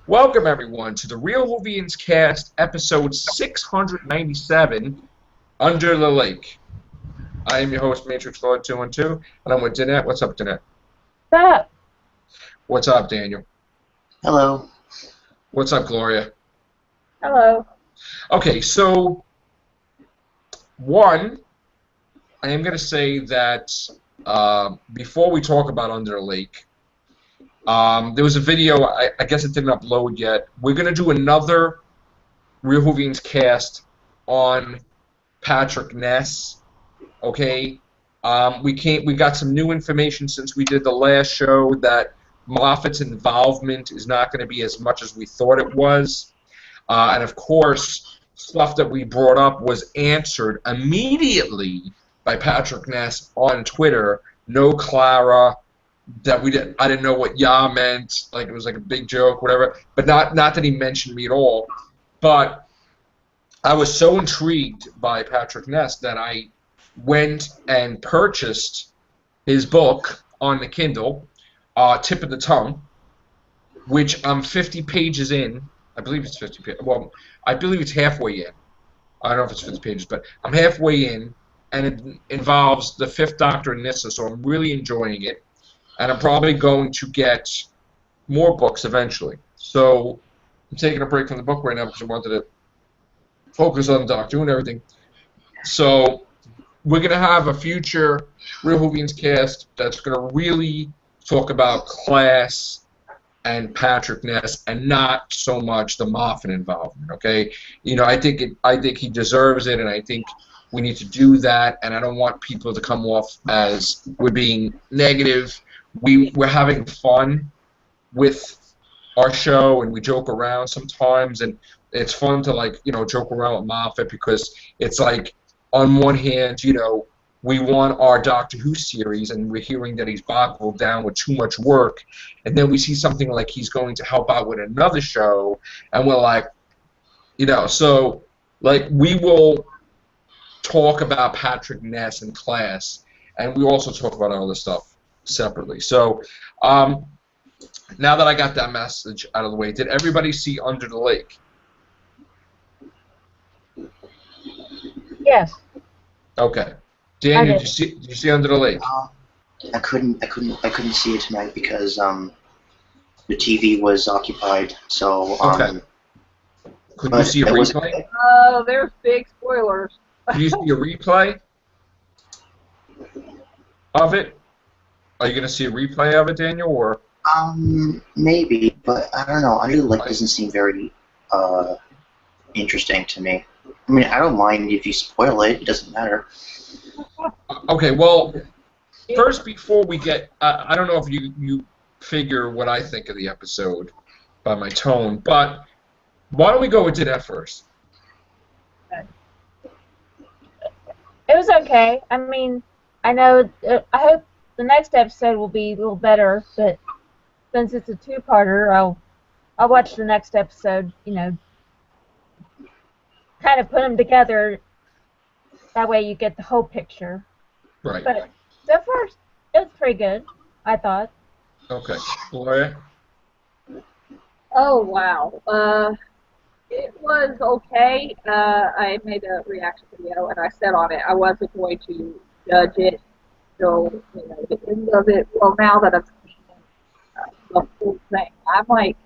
Welcome, everyone, to the Real Whovians cast, episode 697, Under the Lake. I am your host, Matrix Lord 212, and I'm with Danette. What's up, Danette? What's up? What's up, Daniel? Hello. What's up, Gloria? Hello. Okay, so, one, I am going to say that before we talk about Under the Lake, there was a video, I guess it didn't upload yet. We're going to do another Real Whovians cast on Patrick Ness, okay? We got some new information since we did the last show that Moffat's involvement is not going to be as much as we thought it was. And of course, stuff that we brought up was answered immediately by Patrick Ness on Twitter. No Clara. I didn't know what "ya" meant, like it was like a big joke, whatever. But not that he mentioned me at all. But I was so intrigued by Patrick Ness that I went and purchased his book on the Kindle, Tip of the Tongue, which I'm 50 pages in. I believe it's 50 pages. Well, I believe it's halfway in. I don't know if it's 50 pages, but I'm halfway in, and it involves the Fifth Doctor and Nyssa, so I'm really enjoying it. And I'm probably going to get more books eventually. So I'm taking a break from the book right now because I wanted to focus on Doctor Who and everything. So we're going to have a future Real Whovians cast that's going to really talk about class and Patrick Ness and not so much the Moffat involvement, okay? You know, I think he deserves it, and I think we need to do that, and I don't want people to come off as we're being negative. We're having fun with our show, and we joke around sometimes, and it's fun to, like, you know, joke around with Moffat because it's like, on one hand, you know, we want our Doctor Who series, and we're hearing that he's boggled down with too much work, and then we see something like he's going to help out with another show, and we're like, you know, so, like, we will talk about Patrick Ness and class, and we also talk about other stuff separately. So, now that I got that message out of the way, did everybody see Under the Lake? Yes. Okay. Dan, did you see Under the Lake? I couldn't see it tonight because the TV was occupied. So Okay. Could you see a replay? Oh, there's big spoilers. Did you see a replay of it? Are you going to see a replay of it, Daniel, or? Maybe, but I don't know. Under the Lake doesn't seem very interesting to me. I mean, I don't mind if you spoil it. It doesn't matter. Okay, well, first, before we get, I don't know if you figure what I think of the episode by my tone, but why don't we go with Danette first? It was okay. I mean, I know. I hope the next episode will be a little better, but since it's a two-parter, I'll watch the next episode. You know, kind of put them together. That way, you get the whole picture. Right. But so far, it was pretty good, I thought. Okay, Gloria. Oh, wow. It was okay. I made a reaction video, and I said on it I wasn't going to judge it. So, you know, the end of it, well, now that I've seen the full thing, I'm like,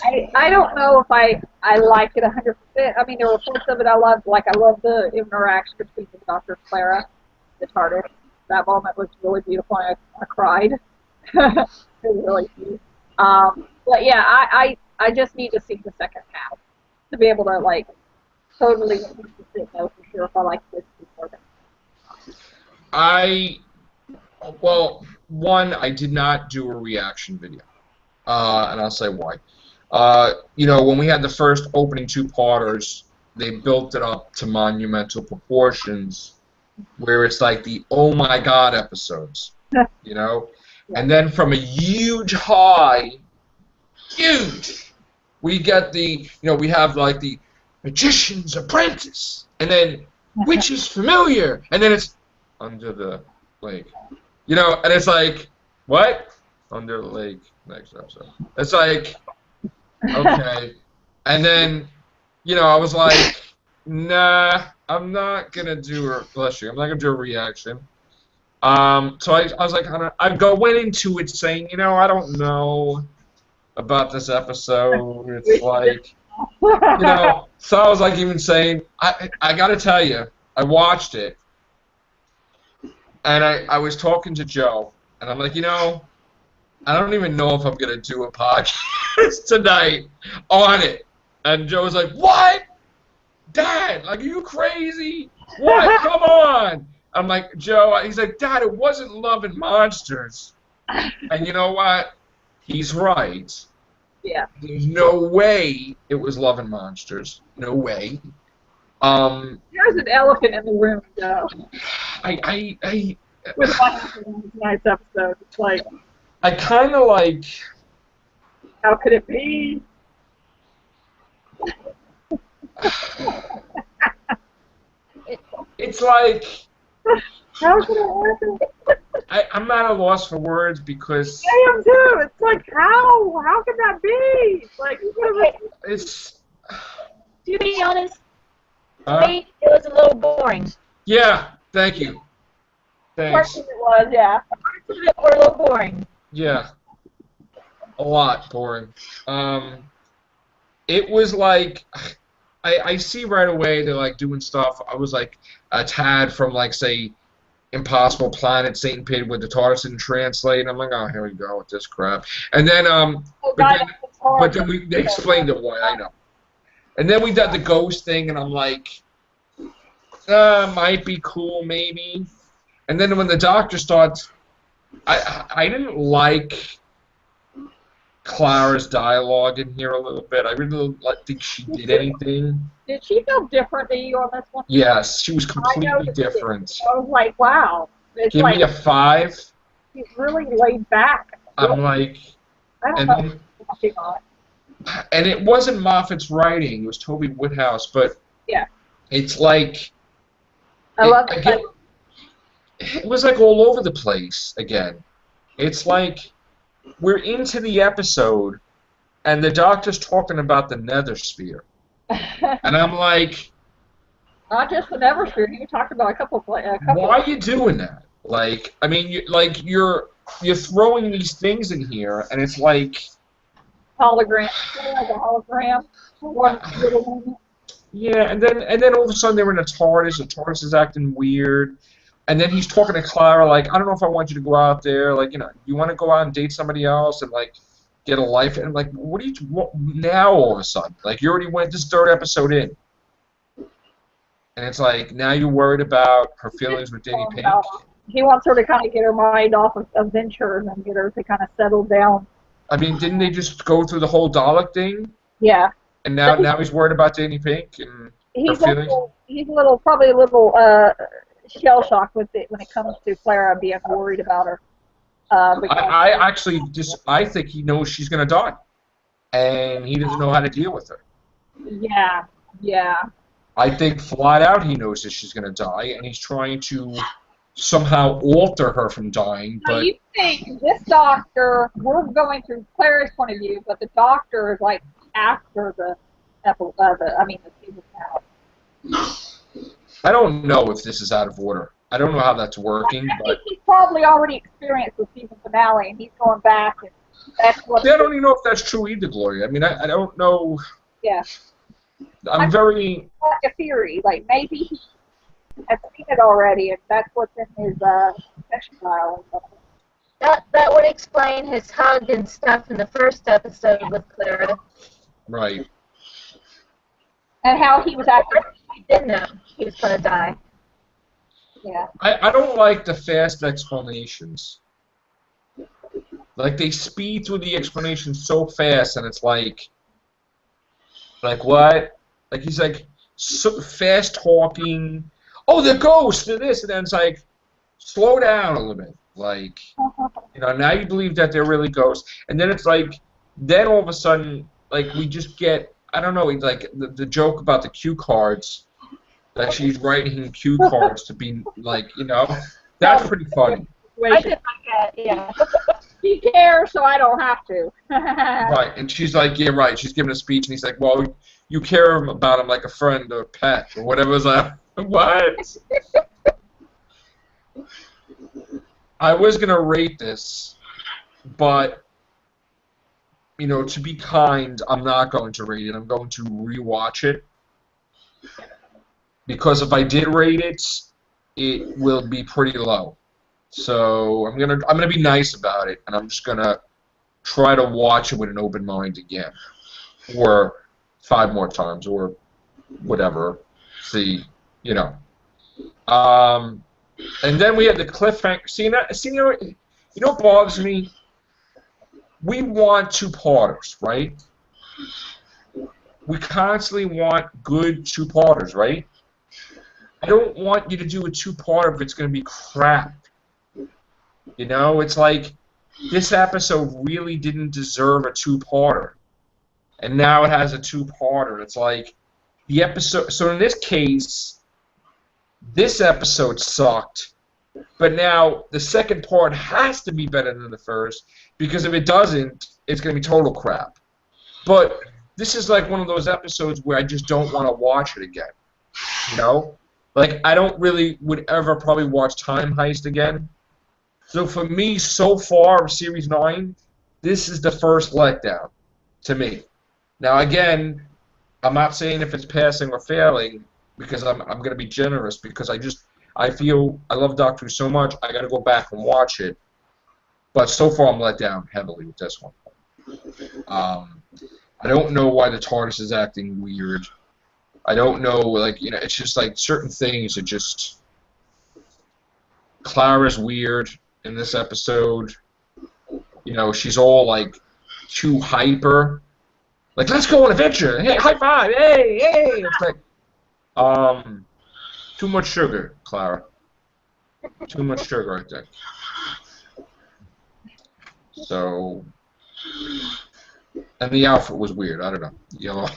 I don't know if I like it 100%. I mean, there were parts of it I loved. Like, I loved the interaction between the Dr. and Clara, the TARDIS. That moment was really beautiful, and I cried. It was really cute. But yeah, I just need to see the second half to be able to, like, totally know for sure if I like this before then. Well, one, I did not do a reaction video, and I'll say why. You know, when we had the first opening two-parters, they built it up to monumental proportions, where it's like the oh my god episodes, you know? And then from a huge high, we get the, you know, we have like the Magician's Apprentice, and then Witch's Familiar, and then it's Under the Lake. You know, and it's like, what? Under the Lake, next episode. It's like, Okay. And then, I was like, nah, I'm not gonna do a bless you. I'm not gonna do a reaction. So I was like, went into it saying, I don't know about this episode. It's like, so I was like even saying, I gotta tell you, I watched it, and I was talking to Joe, and I'm like, I don't even know if I'm gonna do a podcast tonight on it. And Joe was like, what? Dad, like, are you crazy? What? Come on. I'm like, Joe, he's like, Dad, it wasn't Love and Monsters. And you know what? He's right. Yeah. There's no way it was Love and Monsters. No way. There's an elephant in the room, Joe. With what happened in tonight's episode. It's like, I kind of like. How could it be? It's like. How could it happen? I'm at a loss for words because. I am too. It's like, how? How could that be? Like, it's. To be honest, to me, it was a little boring. Yeah, thank you. Thanks. Parts of it was, yeah. Parts of it were a little boring. Yeah. A lot boring. It was like, I see right away they're like doing stuff. I was like a tad from like, say, Impossible Planet, Satan Pit with the TARDIS didn't translate. I'm like, oh, here we go with this crap. And then, but then they explained it why, I know. And then we did the ghost thing, and I'm like, might be cool, maybe. And then when the doctor starts, I didn't like Clara's dialogue in here a little bit. I really don't think she did anything. Did she feel different than you on this one? Yes, she was completely different. I was like, wow. Give me a 5. She's really laid back. I'm like, I don't know what's going on. And it wasn't Moffat's writing; it was Toby Woodhouse. But yeah, it's like I love it. It was like all over the place again. It's like we're into the episode, and the doctor's talking about the Nether Sphere, and I'm like, not just the Nether Sphere. You talked about a couple. Why are you doing that? Like, I mean, you're throwing these things in here, and it's like hologram, like a hologram. One little moment. Yeah, and then all of a sudden they were in a TARDIS. The TARDIS is acting weird. And then he's talking to Clara like, I don't know if I want you to go out there. Like, you want to go out and date somebody else and, like, get a life. And I'm like, what now all of a sudden? Like, you already went this 3rd episode in. And it's like, now you're worried about her feelings with Danny Pink. He wants her to kind of get her mind off of Venture and then get her to kind of settle down. I mean, didn't they just go through the whole Dalek thing? Yeah. And now he's worried about Danny Pink and her feelings? He's probably a little shell shocked with it when it comes to Clara being worried about her. I think he knows she's going to die, and he doesn't know how to deal with her. Yeah. I think flat out he knows that she's going to die, and he's trying to somehow alter her from dying. Now, But you think this doctor, we're going through Clara's point of view, but the doctor is like after the season now. I don't know if this is out of order. I don't know how that's working. I But think he's probably already experienced the season finale, and he's going back, and that's what. I don't even know if that's true either, Gloria. I mean, I don't know. Yeah. I'm very. Like a theory, like maybe he has seen it already, and that's what's in his confession file. That would explain his hug and stuff in the first episode with Clara. Right. And how he was acting. He didn't know he was going to die. Yeah. I don't like the fast explanations. Like, they speed through the explanation so fast, and it's like what? Like, he's like so fast talking. Oh, the ghost, they're this, and then it's like, slow down a little bit. Like, now you believe that they're really ghosts, and then it's like, then all of a sudden, like, we just get, I don't know, like the joke about the cue cards, that she's writing cue cards to be like, that's pretty funny. I did like that, yeah. She cares, so I don't have to. Right, and she's like, yeah, right. She's giving a speech, and he's like, well, you care about him like a friend or a pet or whatever. It's like, what? I was gonna rate this, but you know, to be kind, I'm not going to rate it. I'm going to rewatch it because if I did rate it, it will be pretty low. So I'm gonna be nice about it, and I'm just gonna try to watch it with an open mind again, or 5 more times, or whatever. See, you know. And then we had the cliffhanger. See, you know what bothers me? We want 2-parters, right? We constantly want good 2-parters, right? I don't want you to do a 2-parter if it's going to be crap. You know, it's like this episode really didn't deserve a 2-parter, and now it has a 2-parter. It's like the episode. So in this case, this episode sucked, but now the second part has to be better than the first, because if it doesn't, it's going to be total crap. But this is like one of those episodes where I just don't want to watch it again. You know? Like, I don't really would ever probably watch Time Heist again. So for me, so far of Series 9, this is the first letdown to me. Now, again, I'm not saying if it's passing or failing, because I'm going to be generous, because I feel I love Doctor Who so much, I got to go back and watch it. But so far, I'm let down heavily with this one. I don't know why the TARDIS is acting weird. I don't know, like, you know, it's just like certain things. It just Clara's weird in this episode. You know, she's all like too hyper. Like, let's go on an adventure. Hey, high five. Hey, hey. It's like, too much sugar, Clara. Too much sugar, I think. So, and the outfit was weird. I don't know. Yellow.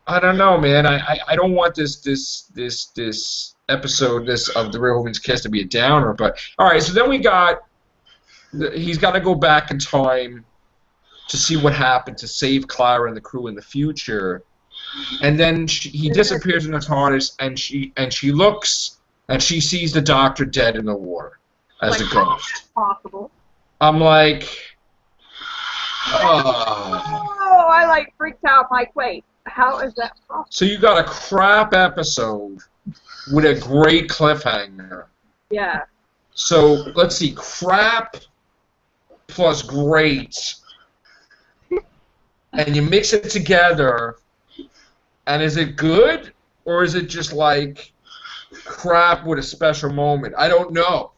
I don't know, man. I don't want this episode of the Real Whovians Kiss to be a downer, but all right. So then we got he's got to go back in time to see what happened to save Clara and the crew in the future, and then he disappears in the TARDIS, and she looks and she sees the Doctor dead in the water as a ghost. Possible. I'm like, Oh, I like freaked out. Like, wait, how is that possible? So you got a crap episode with a great cliffhanger. Yeah. So let's see, crap plus great, and you mix it together, and is it good, or is it just like crap with a special moment? I don't know.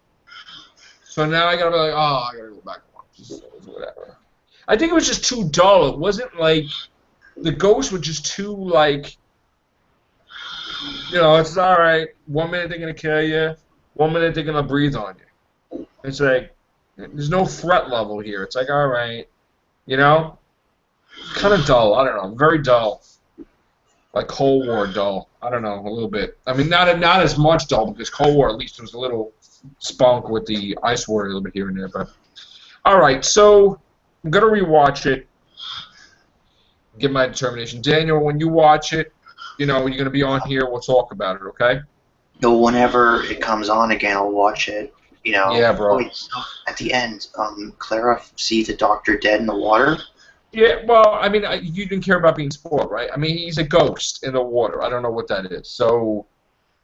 So now I gotta be like, oh, I gotta go back and watch this, whatever. I think it was just too dull. It wasn't like the ghosts were just too like, you know, it's all right. 1 minute they're gonna kill you, 1 minute they're gonna breathe on you. It's like there's no threat level here. It's like, all right, you know, kind of dull. I don't know, very dull, like Cold War dull. I don't know, a little bit. I mean, not as much dull, because Cold War at least was a little spunk with the ice water a little bit here and there. But all right, so I'm gonna rewatch it, give my determination. Daniel, when you watch it, you know, you're gonna be on here. We'll talk about it, okay? So whenever it comes on again, I'll watch it. You know. Yeah, bro. Wait, so at the end, Clara sees the Doctor dead in the water. Yeah, well, I mean, you didn't care about being spoiled, right? I mean, he's a ghost in the water. I don't know what that is. So,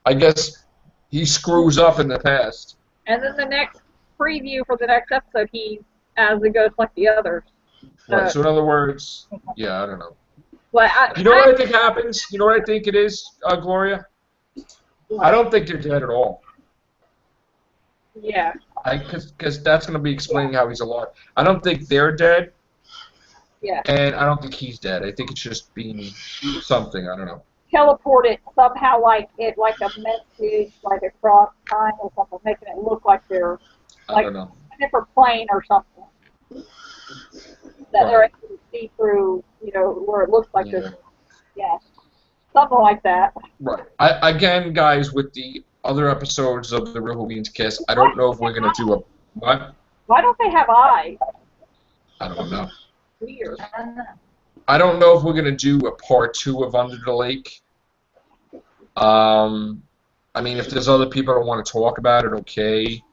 I guess he screws up in the past. And then the next preview for the next episode, he's as a ghost like the others. Right, so in other words, yeah, I don't know. But You know what I think happens? You know what I think it is, Gloria? I don't think they're dead at all. Yeah. Because that's going to be explaining how he's alive. I don't think they're dead. Yeah. And I don't think he's dead. I think it's just being something. I don't know. Teleported somehow, like a message, like across time or something, making it look like they're I don't know. a different plane or something. That they're able to see through, you know, where it looks like this. Yeah. Something like that. Right. Again, guys, with the other episodes of the Real Whovians cast. I don't know if we're gonna do a what. Why don't they have eyes? I don't know. Weird. I don't know. I don't know if we're gonna do a part 2 of Under the Lake. I mean, if there's other people that want to talk about it, okay.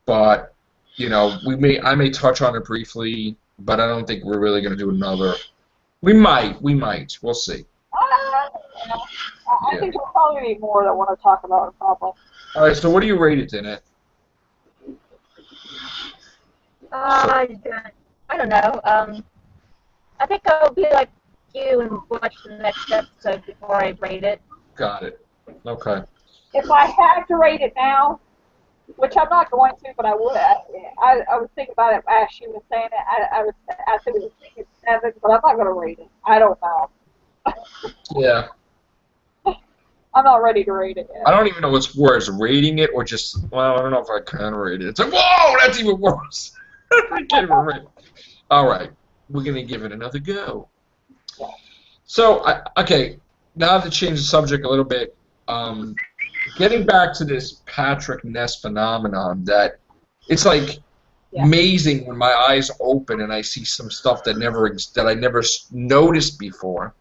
But you know, I may touch on it briefly, but I don't think we're really gonna do another. We might. We'll see. I think there'll probably be more that want to talk about it, probably. All right. So what do you rate it, Danette? I don't know. I think I'll be like you and watch the next episode before I rate it. Got it. Okay. If I had to rate it now, which I'm not going to, but I would. I was thinking about it as she was saying it. I said it was thinking 7, but I'm not going to rate it. I don't know. Yeah. I'm not ready to rate it yet. I don't even know what's worse, rating it or just, well, I don't know if I can rate it. It's like, whoa, that's even worse. I can't even rate it. All right. We're going to give it another go. So, okay, now to change the subject a little bit, getting back to this Patrick Ness phenomenon, that it's like amazing when my eyes open and I see some stuff that I never noticed before.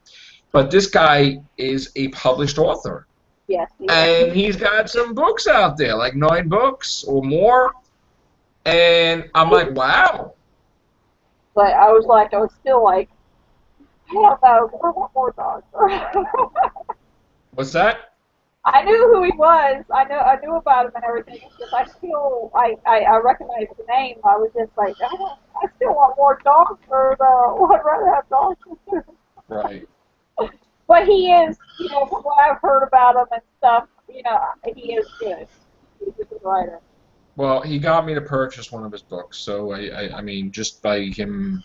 But this guy is a published author. Yes. And he's got some books out there, like 9 books or more. And I'm like, wow. But I was still like, I don't know, I want more dogs. What's that? I knew who he was. I knew about him and everything. It's just I recognized the name. I was just like, I still want more dogs, or I'd rather have dogs. Right. But he is, from what I've heard about him and stuff, he is good. He's a good writer. Well, he got me to purchase one of his books, so I mean, just by him,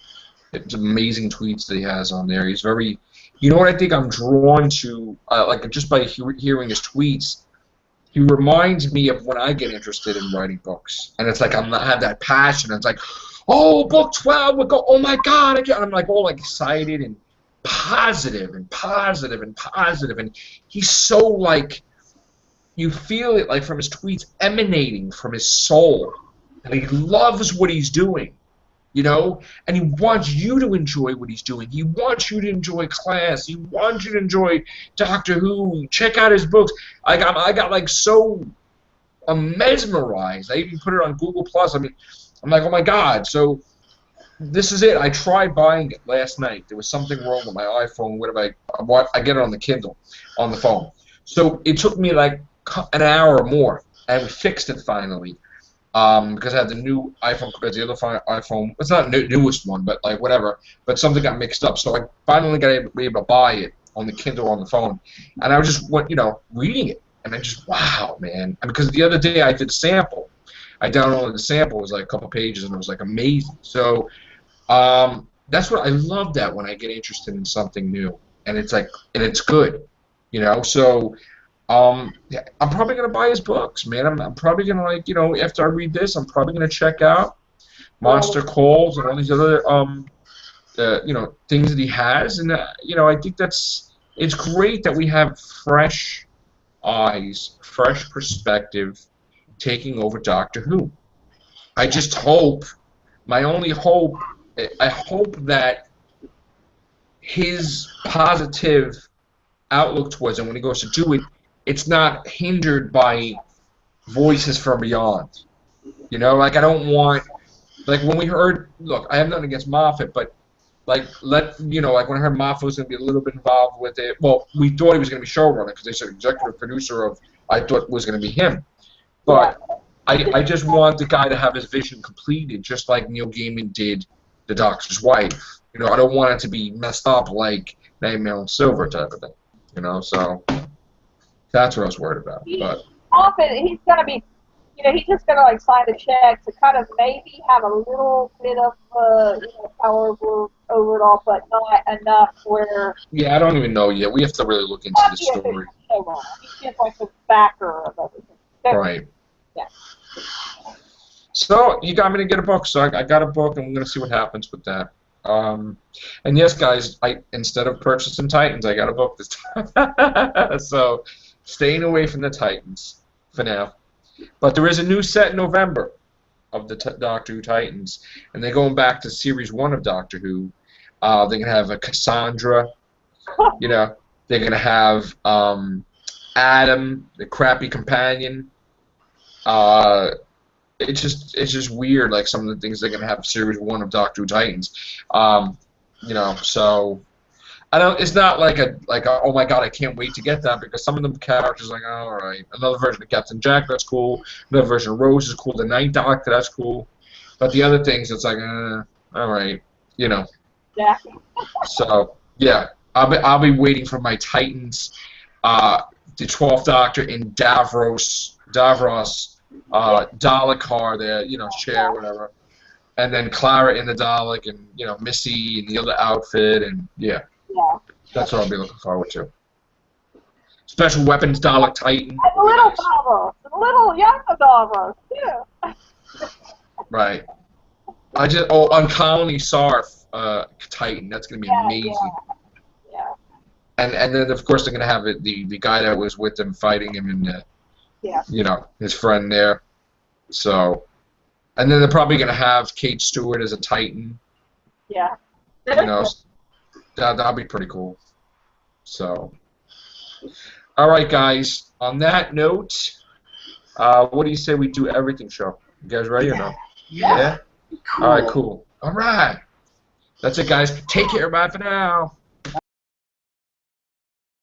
it's amazing tweets that he has on there. He's very, you know what I think I'm drawn to, like just by hearing his tweets, he reminds me of when I get interested in writing books, and it's like I have that passion. It's like, oh, book 12, oh my God, again. I'm like all excited and positive, and he's so like, you feel it like from his tweets emanating from his soul, and he loves what he's doing, and he wants you to enjoy what he's doing. He wants you to enjoy class. He wants you to enjoy Doctor Who. Check out his books. I got like so mesmerized. I even put it on Google Plus. I mean, I'm like, oh my God. So this is it. I tried buying it last night. There was something wrong with my iPhone. Whatever. I get it on the Kindle, on the phone. So it took me like an hour or more, and we fixed it finally. Because I have the new iPhone, because the other iPhone, it's not the newest one, but like whatever, but something got mixed up. So I finally got able to buy it on the Kindle on the phone, and I was just reading it, and I just, wow, man. And because the other day I did a sample, I downloaded the sample, it was like a couple pages, and it was like amazing. So that's what I love, that when I get interested in something new, and it's like, and it's good, so. Yeah, I'm probably gonna buy his books, man. I'm probably gonna after I read this, I'm probably gonna check out Monster Calls and all these other things that he has, and I think it's great that we have fresh eyes, fresh perspective, taking over Doctor Who. I just hope, my only hope, I hope that his positive outlook towards it when he goes to do it, it's not hindered by voices from beyond. Like I don't want, like when we heard, look, I have nothing against Moffat, but like like when I heard Moffat was going to be a little bit involved with it, well, we thought he was going to be showrunner because they said executive producer of, I thought was going to be him. But I just want the guy to have his vision completed, just like Neil Gaiman did The Doctor's Wife. I don't want it to be messed up like Nightmare on Silver type of thing. So that's what I was worried about. But Often he's gonna be, he's just gonna like sign the check to kind of maybe have a little bit of power over it all, but not enough where. Yeah, I don't even know yet. We have to really look into the story. He's just like the backer of everything. Right. Yeah. So you got me to get a book. So I got a book, and we're gonna see what happens with that. And yes, guys, instead of purchasing Titans, I got a book this time. So staying away from the Titans. for now. But there is a new set in November of the Doctor Who Titans, and they're going back to Series 1 of Doctor Who. They're going to have a Cassandra, you know, they're going to have Adam, the crappy companion. It's just weird, like some of the things they're going to have Series 1 of Doctor Who Titans. You know, so I don't. It's not like a oh my god, I can't wait to get that, because some of them characters like, oh, all right, another version of Captain Jack, that's cool. Another version of Rose is cool. The Ninth Doctor, that's cool. But the other things, it's like, all right, you know. Yeah. So yeah, I'll be waiting for my Titans, the 12th Doctor in Davros, Dalek car there, you know, chair, whatever. And then Clara in the Dalek, and you know, Missy in the other outfit, and yeah. Yeah. That's what I'll be looking forward to. Special weapons Dalek Titan. And the little Davros, the little younger Davros, too. Right. On Colony Sarf Titan. That's gonna be amazing. Yeah. And then of course they're gonna have the guy that was with them fighting him, and you know, his friend there. So, and then they're probably gonna have Kate Stewart as a Titan. Yeah. You know, that'll be pretty cool. So, all right, guys. On that note, what do you say we do everything show? You guys ready or no? Yeah. Cool. All right, cool. All right. That's it, guys. Take care. Bye for now.